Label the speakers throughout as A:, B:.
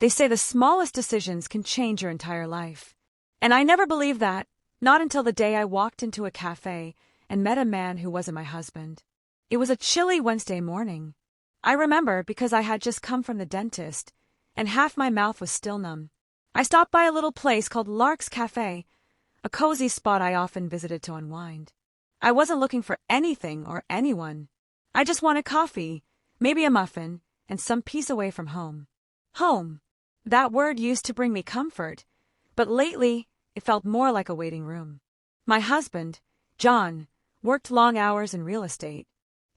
A: They say the smallest decisions can change your entire life. And I never believed that, not until the day I walked into a cafe and met a man who wasn't my husband. It was a chilly Wednesday morning. I remember because I had just come from the dentist, and half my mouth was still numb. I stopped by a little place called Lark's Café, a cozy spot I often visited to unwind. I wasn't looking for anything or anyone. I just wanted coffee, maybe a muffin, and some peace away from home. Home. That word used to bring me comfort, but lately it felt more like a waiting room. My husband, John, worked long hours in real estate.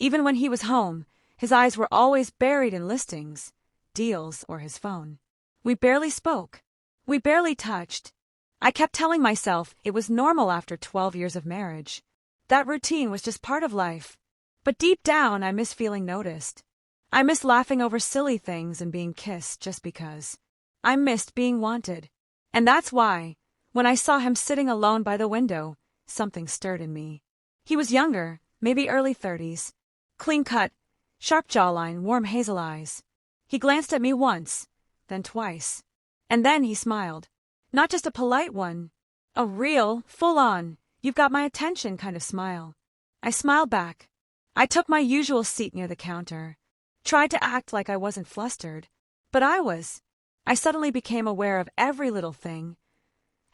A: Even when he was home, his eyes were always buried in listings, deals, or his phone. We barely spoke. We barely touched. I kept telling myself it was normal after 12 years of marriage. That routine was just part of life. But deep down, I miss feeling noticed. I miss laughing over silly things and being kissed just because. I missed being wanted. And that's why, when I saw him sitting alone by the window, something stirred in me. He was younger, maybe early 30s. Clean-cut, sharp jawline, warm hazel eyes. He glanced at me once, then twice. And then he smiled. Not just a polite one. A real, full-on, you've got my attention kind of smile. I smiled back. I took my usual seat near the counter. Tried to act like I wasn't flustered. But I was. I suddenly became aware of every little thing.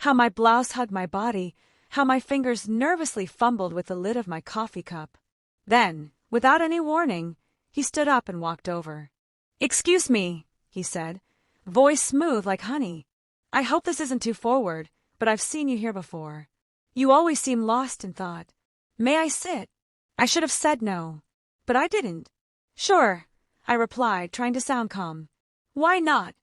A: How my blouse hugged my body, how my fingers nervously fumbled with the lid of my coffee cup. Then, without any warning, he stood up and walked over. "Excuse me," he said, voice smooth like honey. "I hope this isn't too forward, but I've seen you here before. You always seem lost in thought. May I sit?" I should have said no, but I didn't. "Sure," I replied, trying to sound calm. "Why not?"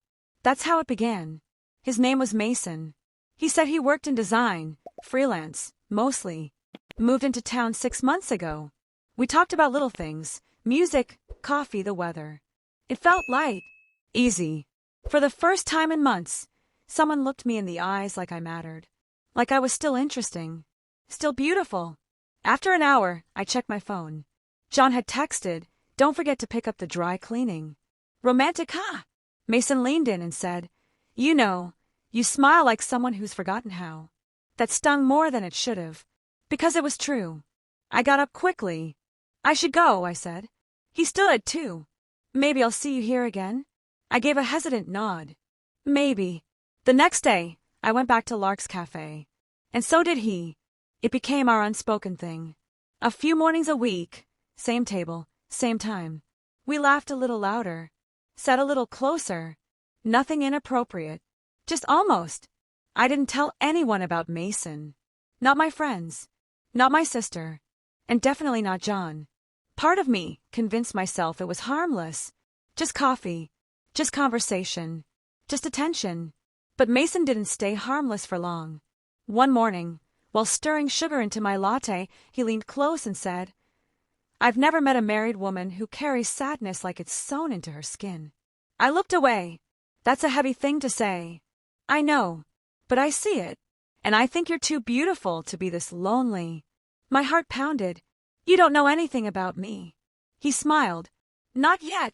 A: That's how it began. His name was Mason. He said he worked in design, freelance, mostly. Moved into town 6 months ago. We talked about little things, music, coffee, the weather. It felt light, easy. For the first time in months, someone looked me in the eyes like I mattered. Like I was still interesting. Still beautiful. After an hour, I checked my phone. John had texted, "Don't forget to pick up the dry cleaning." Romantic, huh? Mason leaned in and said, "You know, you smile like someone who's forgotten how." That stung more than it should have. Because it was true. I got up quickly. "I should go," I said. He stood, too. "Maybe I'll see you here again?" I gave a hesitant nod. Maybe. The next day, I went back to Lark's Café. And so did he. It became our unspoken thing. A few mornings a week, same table, same time. We laughed a little louder, sat a little closer. Nothing inappropriate. Just almost. I didn't tell anyone about Mason. Not my friends. Not my sister. And definitely not John. Part of me convinced myself it was harmless. Just coffee. Just conversation. Just attention. But Mason didn't stay harmless for long. One morning, while stirring sugar into my latte, he leaned close and said, "I've never met a married woman who carries sadness like it's sewn into her skin." I looked away. That's a heavy thing to say. I know, but I see it. And I think you're too beautiful to be this lonely. My heart pounded. "You don't know anything about me." He smiled. "Not yet."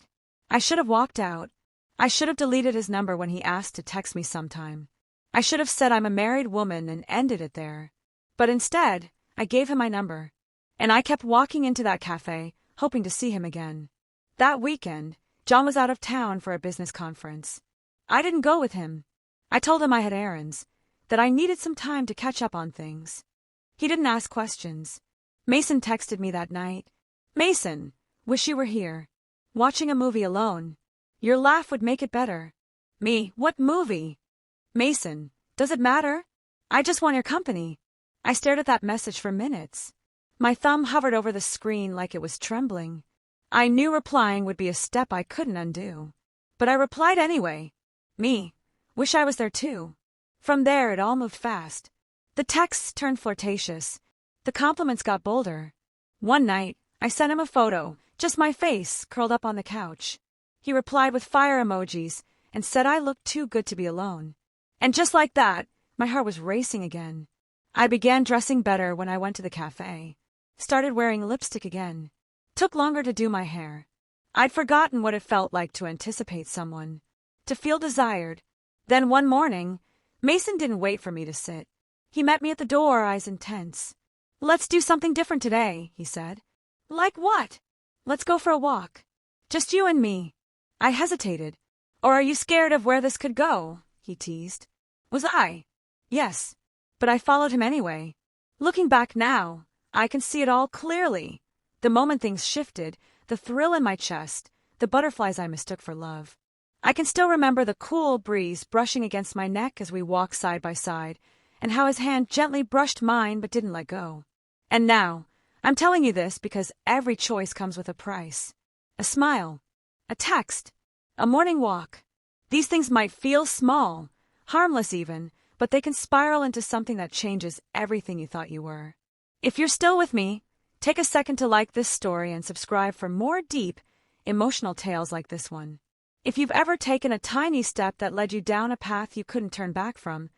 A: I should have walked out. I should have deleted his number when he asked to text me sometime. I should have said I'm a married woman and ended it there. But instead, I gave him my number. And I kept walking into that cafe, hoping to see him again. That weekend, John was out of town for a business conference. I didn't go with him. I told him I had errands, that I needed some time to catch up on things. He didn't ask questions. Mason texted me that night. "Mason, wish you were here. Watching a movie alone. Your laugh would make it better." Me, what movie? Mason, does it matter? I just want your company. I stared at that message for minutes. My thumb hovered over the screen like it was trembling. I knew replying would be a step I couldn't undo. But I replied anyway. Me, wish I was there too. From there it all moved fast. The texts turned flirtatious. The compliments got bolder. One night, I sent him a photo, just my face curled up on the couch. He replied with fire emojis and said I looked too good to be alone. And just like that, my heart was racing again. I began dressing better when I went to the cafe. Started wearing lipstick again. Took longer to do my hair. I'd forgotten what it felt like to anticipate someone. to feel desired. Then one morning, Mason didn't wait for me to sit. He met me at the door, eyes intense. "Let's do something different today," he said. "Like what?" "Let's go for a walk. Just you and me." I hesitated. "Or are you scared of where this could go?" he teased. Was I? Yes. But I followed him anyway. Looking back now, I can see it all clearly. The moment things shifted, the thrill in my chest, the butterflies I mistook for love. I can still remember the cool breeze brushing against my neck as we walked side by side, and how his hand gently brushed mine but didn't let go. And now, I'm telling you this because every choice comes with a price. A smile, a text, a morning walk. These things might feel small, harmless even, but they can spiral into something that changes everything you thought you were. If you're still with me, take a second to like this story and subscribe for more deep, emotional tales like this one. If you've ever taken a tiny step that led you down a path you couldn't turn back from,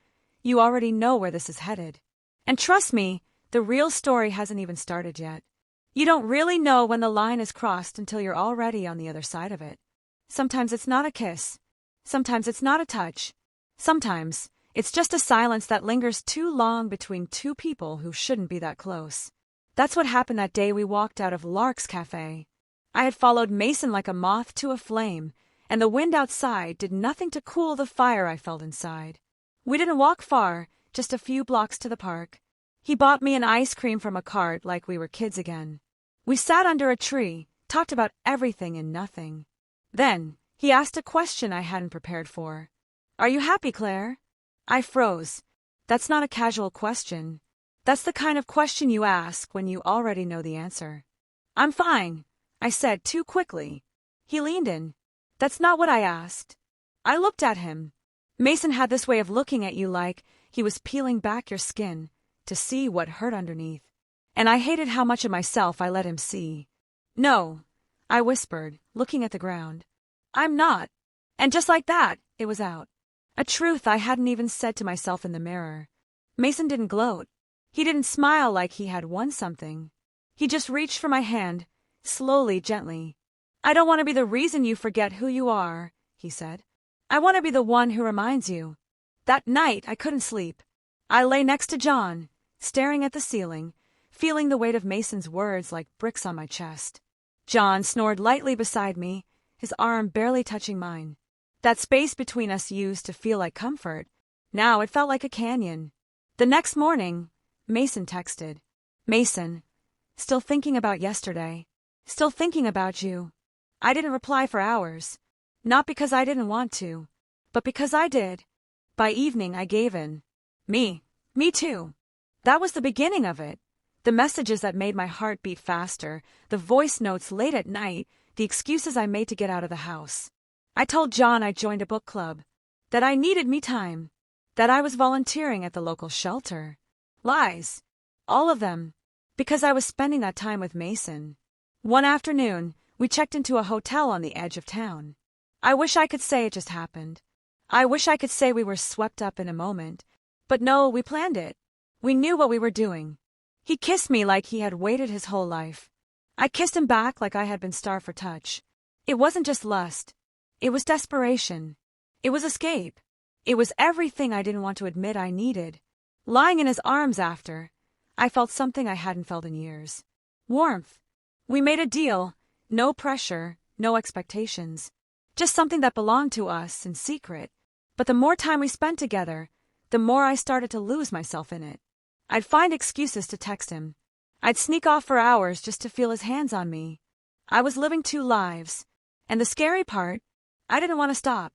A: you already know where this is headed. And trust me, the real story hasn't even started yet. You don't really know when the line is crossed until you're already on the other side of it. Sometimes it's not a kiss. Sometimes it's not a touch. Sometimes it's just a silence that lingers too long between two people who shouldn't be that close. That's what happened that day we walked out of Lark's Café. I had followed Mason like a moth to a flame, and the wind outside did nothing to cool the fire I felt inside. We didn't walk far, just a few blocks to the park. He bought me an ice cream from a cart like we were kids again. We sat under a tree, talked about everything and nothing. Then, he asked a question I hadn't prepared for. "Are you happy, Claire?" I froze. That's not a casual question. That's the kind of question you ask when you already know the answer. "I'm fine," I said too quickly. He leaned in. "That's not what I asked." I looked at him. Mason had this way of looking at you like he was peeling back your skin to see what hurt underneath. And I hated how much of myself I let him see. "No," I whispered, looking at the ground. "I'm not." And just like that, it was out. A truth I hadn't even said to myself in the mirror. Mason didn't gloat. He didn't smile like he had won something. He just reached for my hand, slowly, gently. "I don't want to be the reason you forget who you are," he said. "I want to be the one who reminds you." That night, I couldn't sleep. I lay next to John, staring at the ceiling, feeling the weight of Mason's words like bricks on my chest. John snored lightly beside me, his arm barely touching mine. That space between us used to feel like comfort. Now it felt like a canyon. The next morning, Mason texted. "Mason, still thinking about yesterday. Still thinking about you." I didn't reply for hours. Not because I didn't want to, but because I did. By evening, I gave in. Me too. That was the beginning of it. The messages that made my heart beat faster, the voice notes late at night, the excuses I made to get out of the house. I told John I joined a book club, that I needed me time, that I was volunteering at the local shelter. Lies. All of them. Because I was spending that time with Mason. One afternoon, we checked into a hotel on the edge of town. I wish I could say it just happened. I wish I could say we were swept up in a moment. But no, we planned it. We knew what we were doing. He kissed me like he had waited his whole life. I kissed him back like I had been starved for touch. It wasn't just lust. It was desperation. It was escape. It was everything I didn't want to admit I needed. Lying in his arms after, I felt something I hadn't felt in years. Warmth. We made a deal. No pressure, no expectations. Just something that belonged to us in secret. But the more time we spent together, the more I started to lose myself in it. I'd find excuses to text him. I'd sneak off for hours just to feel his hands on me. I was living two lives. And the scary part, I didn't want to stop.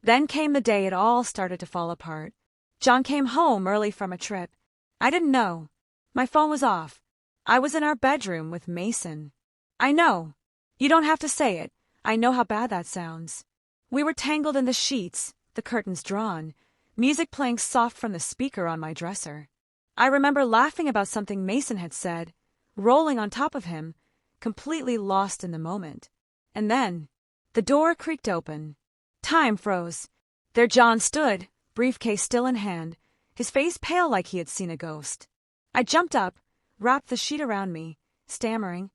A: Then came the day it all started to fall apart. John came home early from a trip. I didn't know. My phone was off. I was in our bedroom with Mason. I know. You don't have to say it. I know how bad that sounds. We were tangled in the sheets, the curtains drawn, music playing soft from the speaker on my dresser. I remember laughing about something Mason had said, rolling on top of him, completely lost in the moment. And then, the door creaked open. Time froze. There John stood, briefcase still in hand, his face pale like he had seen a ghost. I jumped up, wrapped the sheet around me, stammering,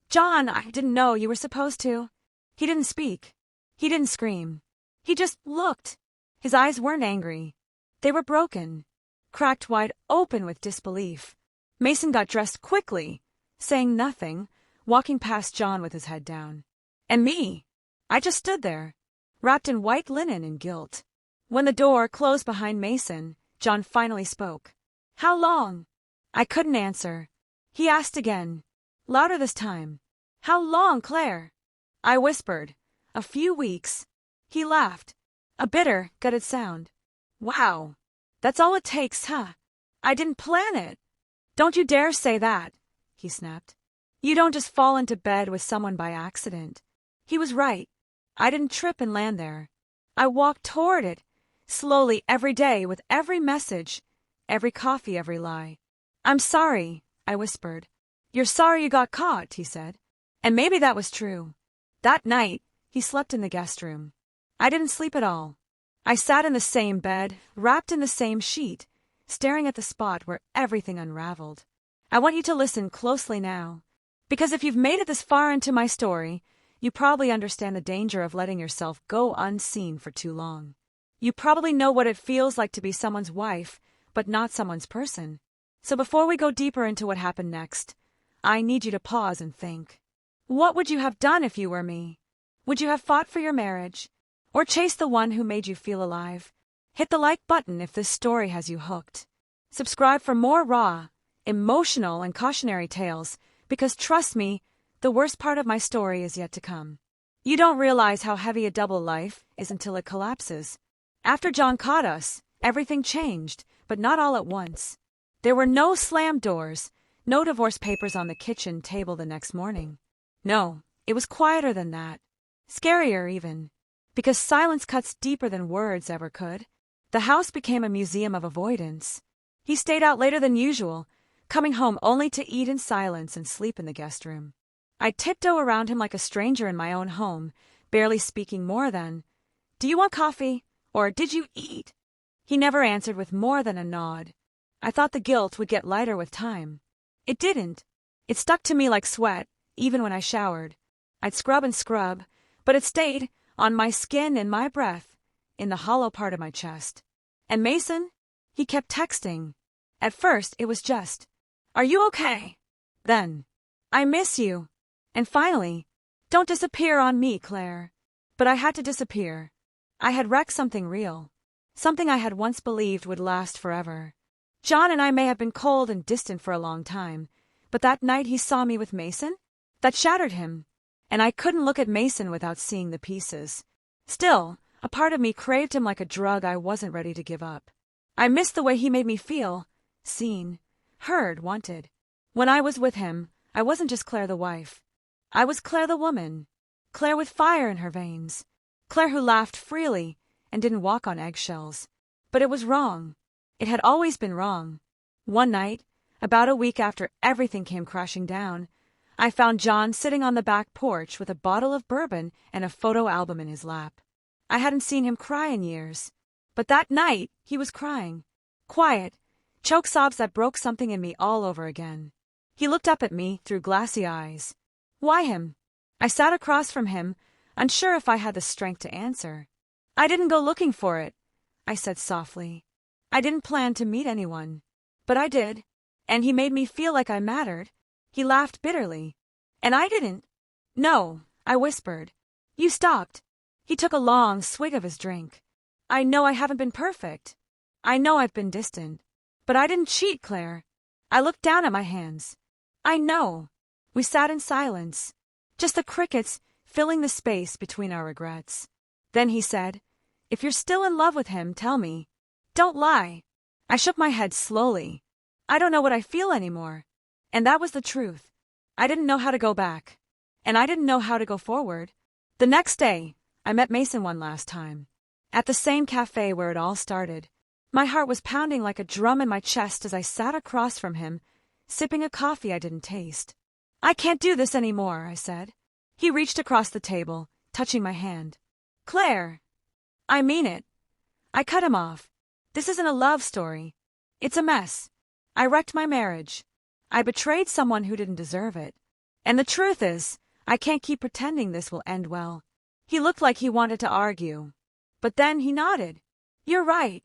A: "John, I didn't know you were supposed to." He didn't speak. He didn't scream. He just looked. His eyes weren't angry. They were broken, cracked wide open with disbelief. Mason got dressed quickly, saying nothing, walking past John with his head down. And me, I just stood there, wrapped in white linen and guilt. When the door closed behind Mason, John finally spoke. How long? I couldn't answer. He asked again, louder this time. How long, Claire? I whispered. A few weeks. He laughed, a bitter, gutted sound. Wow, that's all it takes, huh? I didn't plan it. Don't you dare say that, he snapped. You don't just fall into bed with someone by accident. He was right. I didn't trip and land there. I walked toward it, slowly every day with every message, every coffee, every lie. I'm sorry, I whispered. You're sorry you got caught, he said. And maybe that was true. That night, he slept in the guest room. I didn't sleep at all. I sat in the same bed, wrapped in the same sheet, staring at the spot where everything unraveled. I want you to listen closely now, because if you've made it this far into my story, you probably understand the danger of letting yourself go unseen for too long. You probably know what it feels like to be someone's wife, but not someone's person. So before we go deeper into what happened next, I need you to pause and think. What would you have done if you were me? Would you have fought for your marriage? Or chased the one who made you feel alive? Hit the like button if this story has you hooked. Subscribe for more raw, emotional, and cautionary tales, because trust me, the worst part of my story is yet to come. You don't realize how heavy a double life is until it collapses. After John caught us, everything changed, but not all at once. There were no slammed doors, no divorce papers on the kitchen table the next morning. No, it was quieter than that. Scarier even. Because silence cuts deeper than words ever could. The house became a museum of avoidance. He stayed out later than usual, coming home only to eat in silence and sleep in the guest room. I'd tiptoe around him like a stranger in my own home, barely speaking more than, "Do you want coffee?" or "Did you eat?" He never answered with more than a nod. I thought the guilt would get lighter with time. It didn't. It stuck to me like sweat, even when I showered. I'd scrub and scrub, but it stayed, on my skin and my breath, in the hollow part of my chest. And Mason? He kept texting. At first, it was just, "Are you okay?" Then, "I miss you." And finally, "Don't disappear on me, Claire." But I had to disappear. I had wrecked something real. Something I had once believed would last forever. John and I may have been cold and distant for a long time, but that night he saw me with Mason? That shattered him. And I couldn't look at Mason without seeing the pieces. Still, a part of me craved him like a drug I wasn't ready to give up. I missed the way he made me feel, seen, heard, wanted. When I was with him, I wasn't just Claire the wife. I was Claire the woman. Claire with fire in her veins. Claire who laughed freely and didn't walk on eggshells. But it was wrong. It had always been wrong. One night, about a week after everything came crashing down, I found John sitting on the back porch with a bottle of bourbon and a photo album in his lap. I hadn't seen him cry in years. But that night, he was crying. Quiet, choke sobs that broke something in me all over again. He looked up at me through glassy eyes. Why him? I sat across from him, unsure if I had the strength to answer. I didn't go looking for it, I said softly. I didn't plan to meet anyone. But I did. And he made me feel like I mattered. He laughed bitterly. And I didn't. No, I whispered. You stopped. He took a long swig of his drink. I know I haven't been perfect. I know I've been distant. But I didn't cheat, Claire. I looked down at my hands. I know. We sat in silence. Just the crickets filling the space between our regrets. Then he said, "If you're still in love with him, tell me. Don't lie." I shook my head slowly. I don't know what I feel anymore. And that was the truth. I didn't know how to go back. And I didn't know how to go forward. The next day, I met Mason one last time. At the same cafe where it all started. My heart was pounding like a drum in my chest as I sat across from him, sipping a coffee I didn't taste. "I can't do this anymore," I said. He reached across the table, touching my hand. "Claire." "I mean it." I cut him off. "This isn't a love story. It's a mess. I wrecked my marriage. I betrayed someone who didn't deserve it. And the truth is, I can't keep pretending this will end well." He looked like he wanted to argue. But then he nodded. You're right.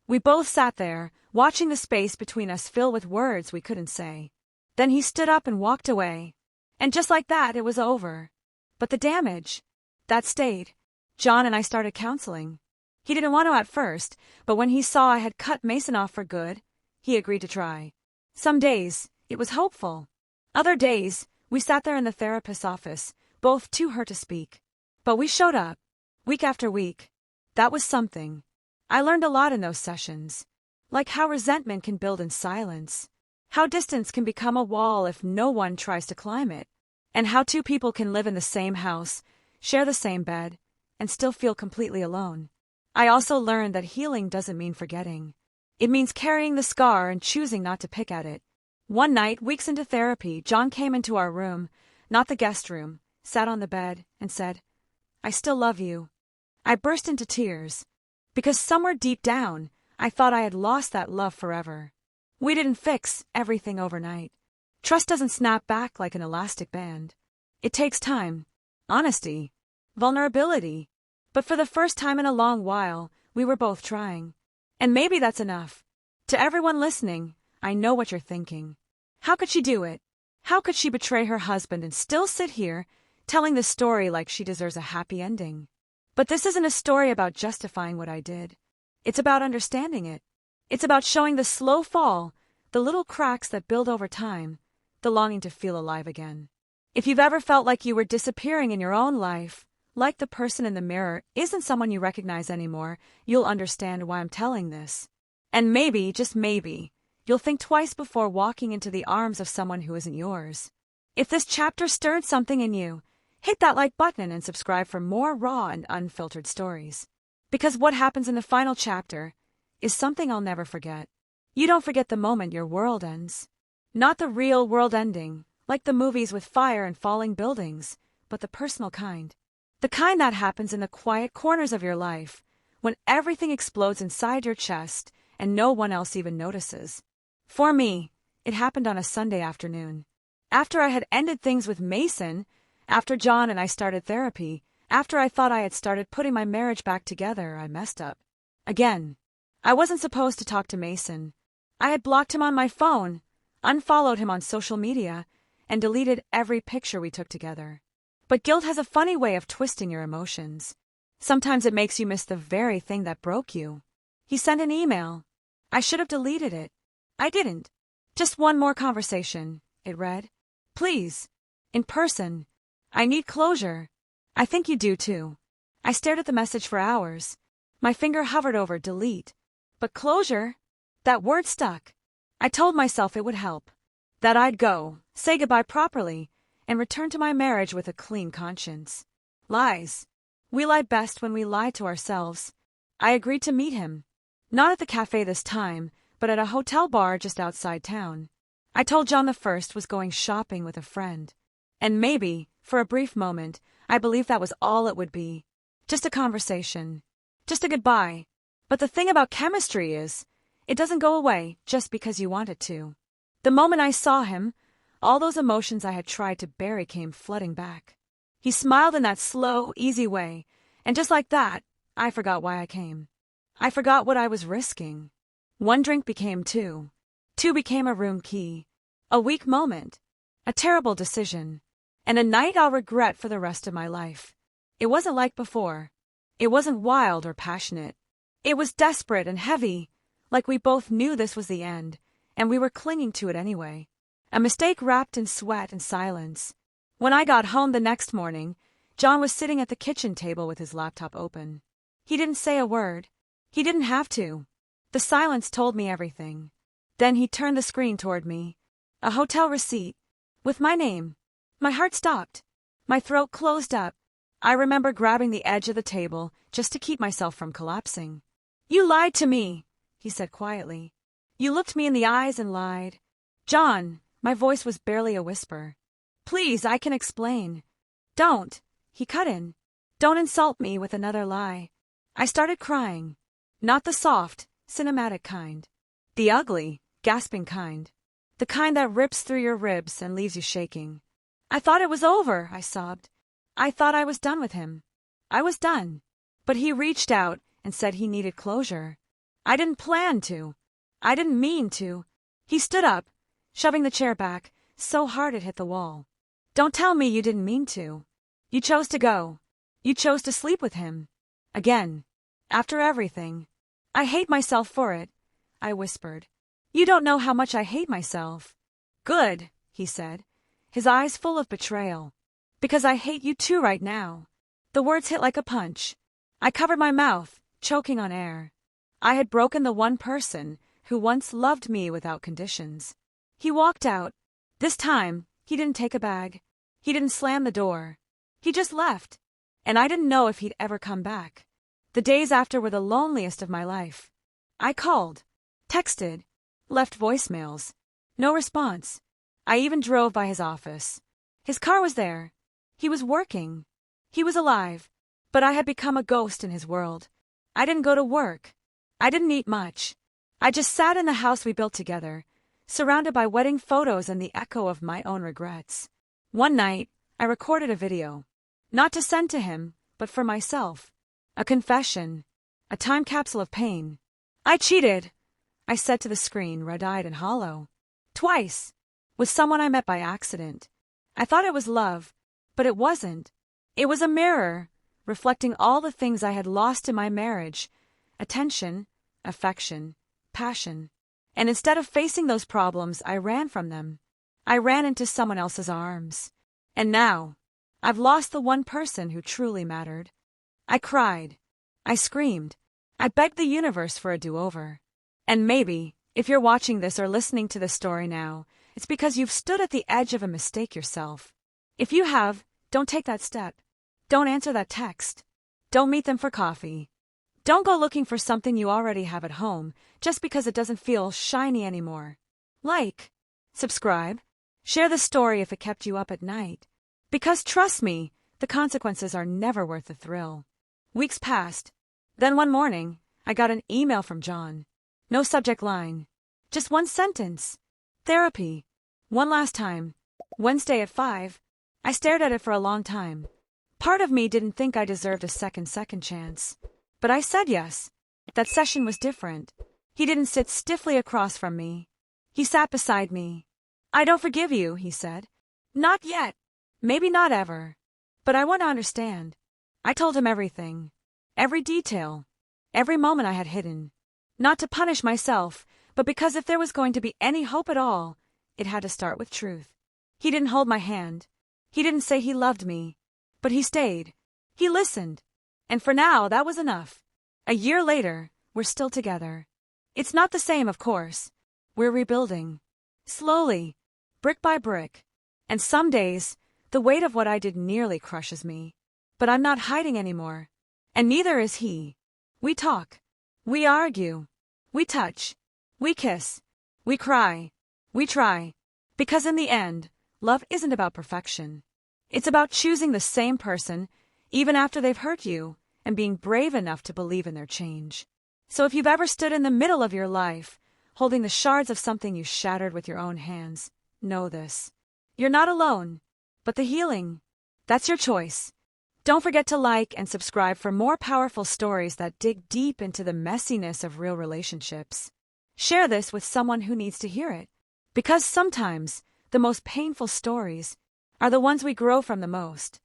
A: We both sat there, watching the space between us fill with words we couldn't say. Then he stood up and walked away. And just like that, it was over. But the damage, that stayed. John and I started counseling. He didn't want to at first, but when he saw I had cut Mason off for good, he agreed to try. Some days, it was hopeful. Other days, we sat there in the therapist's office, both too hurt to speak. But we showed up, week after week. That was something. I learned a lot in those sessions. Like how resentment can build in silence. How distance can become a wall if no one tries to climb it. And how two people can live in the same house, share the same bed, and still feel completely alone. I also learned that healing doesn't mean forgetting. It means carrying the scar and choosing not to pick at it. One night, weeks into therapy, John came into our room, not the guest room, sat on the bed, and said, I still love you. I burst into tears. Because somewhere deep down, I thought I had lost that love forever. We didn't fix everything overnight. Trust doesn't snap back like an elastic band. It takes time, honesty, vulnerability. But for the first time in a long while, we were both trying. And maybe that's enough. To everyone listening, I know what you're thinking. How could she do it? How could she betray her husband and still sit here, telling the story like she deserves a happy ending? But this isn't a story about justifying what I did. It's about understanding it. It's about showing the slow fall, the little cracks that build over time, the longing to feel alive again. If you've ever felt like you were disappearing in your own life, like the person in the mirror isn't someone you recognize anymore, you'll understand why I'm telling this. And maybe, just maybe, you'll think twice before walking into the arms of someone who isn't yours. If this chapter stirred something in you, hit that like button and subscribe for more raw and unfiltered stories. Because what happens in the final chapter is something I'll never forget. You don't forget the moment your world ends. Not the real world ending, like the movies with fire and falling buildings, but the personal kind. The kind that happens in the quiet corners of your life, when everything explodes inside your chest and no one else even notices. For me, it happened on a Sunday afternoon. After I had ended things with Mason, after John and I started therapy, after I thought I had started putting my marriage back together, I messed up. Again. I wasn't supposed to talk to Mason. I had blocked him on my phone, unfollowed him on social media, and deleted every picture we took together. But guilt has a funny way of twisting your emotions. Sometimes it makes you miss the very thing that broke you. He sent an email. I should have deleted it. I didn't. Just one more conversation, it read. Please. In person. I need closure. I think you do too. I stared at the message for hours. My finger hovered over delete. But closure? That word stuck. I told myself it would help. That I'd go, say goodbye properly, and return to my marriage with a clean conscience. Lies. We lie best when we lie to ourselves. I agreed to meet him. Not at the cafe this time, but at a hotel bar just outside town. I told John the first was going shopping with a friend. And maybe, for a brief moment, I believed that was all it would be. Just a conversation. Just a goodbye. But the thing about chemistry is, it doesn't go away just because you want it to. The moment I saw him, all those emotions I had tried to bury came flooding back. He smiled in that slow, easy way, and just like that, I forgot why I came. I forgot what I was risking. One drink became two. Two became a room key. A weak moment. A terrible decision. And a night I'll regret for the rest of my life. It wasn't like before. It wasn't wild or passionate. It was desperate and heavy, like we both knew this was the end, and we were clinging to it anyway. A mistake wrapped in sweat and silence. When I got home the next morning, John was sitting at the kitchen table with his laptop open. He didn't say a word. He didn't have to. The silence told me everything. Then he turned the screen toward me. A hotel receipt. With my name. My heart stopped. My throat closed up. I remember grabbing the edge of the table just to keep myself from collapsing. You lied to me, he said quietly. You looked me in the eyes and lied. John, my voice was barely a whisper. Please, I can explain. Don't, he cut in. Don't insult me with another lie. I started crying. Not the soft, cinematic kind. The ugly, gasping kind. The kind that rips through your ribs and leaves you shaking. I thought it was over, I sobbed. I thought I was done with him. I was done. But he reached out and said he needed closure. I didn't plan to. I didn't mean to. He stood up, shoving the chair back so hard it hit the wall. Don't tell me you didn't mean to. You chose to go. You chose to sleep with him. Again. After everything. I hate myself for it, I whispered. You don't know how much I hate myself. Good, he said, his eyes full of betrayal. Because I hate you too right now. The words hit like a punch. I covered my mouth, choking on air. I had broken the one person who once loved me without conditions. He walked out. This time, he didn't take a bag. He didn't slam the door. He just left. And I didn't know if he'd ever come back. The days after were the loneliest of my life. I called, texted, left voicemails. No response. I even drove by his office. His car was there. He was working. He was alive. But I had become a ghost in his world. I didn't go to work. I didn't eat much. I just sat in the house we built together, surrounded by wedding photos and the echo of my own regrets. One night, I recorded a video. Not to send to him, but for myself. A confession. A time capsule of pain. I cheated, I said to the screen, red-eyed and hollow. Twice. With someone I met by accident. I thought it was love, but it wasn't. It was a mirror, reflecting all the things I had lost in my marriage. Attention, affection, passion. And instead of facing those problems, I ran from them. I ran into someone else's arms. And now, I've lost the one person who truly mattered. I cried. I screamed. I begged the universe for a do-over. And maybe, if you're watching this or listening to this story now, it's because you've stood at the edge of a mistake yourself. If you have, don't take that step. Don't answer that text. Don't meet them for coffee. Don't go looking for something you already have at home just because it doesn't feel shiny anymore. Like, subscribe, share the story if it kept you up at night. Because trust me, the consequences are never worth the thrill. Weeks passed. Then one morning, I got an email from John. No subject line. Just one sentence. Therapy. One last time. Wednesday at 5. I stared at it for a long time. Part of me didn't think I deserved a second chance. But I said yes. That session was different. He didn't sit stiffly across from me. He sat beside me. I don't forgive you, he said. Not yet. Maybe not ever. But I want to understand. I told him everything. Every detail. Every moment I had hidden. Not to punish myself, but because if there was going to be any hope at all, it had to start with truth. He didn't hold my hand. He didn't say he loved me. But he stayed. He listened. And for now, that was enough. A year later, we're still together. It's not the same, of course. We're rebuilding. Slowly. Brick by brick. And some days, the weight of what I did nearly crushes me. But I'm not hiding anymore. And neither is he. We talk. We argue. We touch. We kiss. We cry. We try. Because in the end, love isn't about perfection. It's about choosing the same person, even after they've hurt you, and being brave enough to believe in their change. So if you've ever stood in the middle of your life, holding the shards of something you shattered with your own hands, know this. You're not alone, but the healing, that's your choice. Don't forget to like and subscribe for more powerful stories that dig deep into the messiness of real relationships. Share this with someone who needs to hear it, because sometimes the most painful stories are the ones we grow from the most.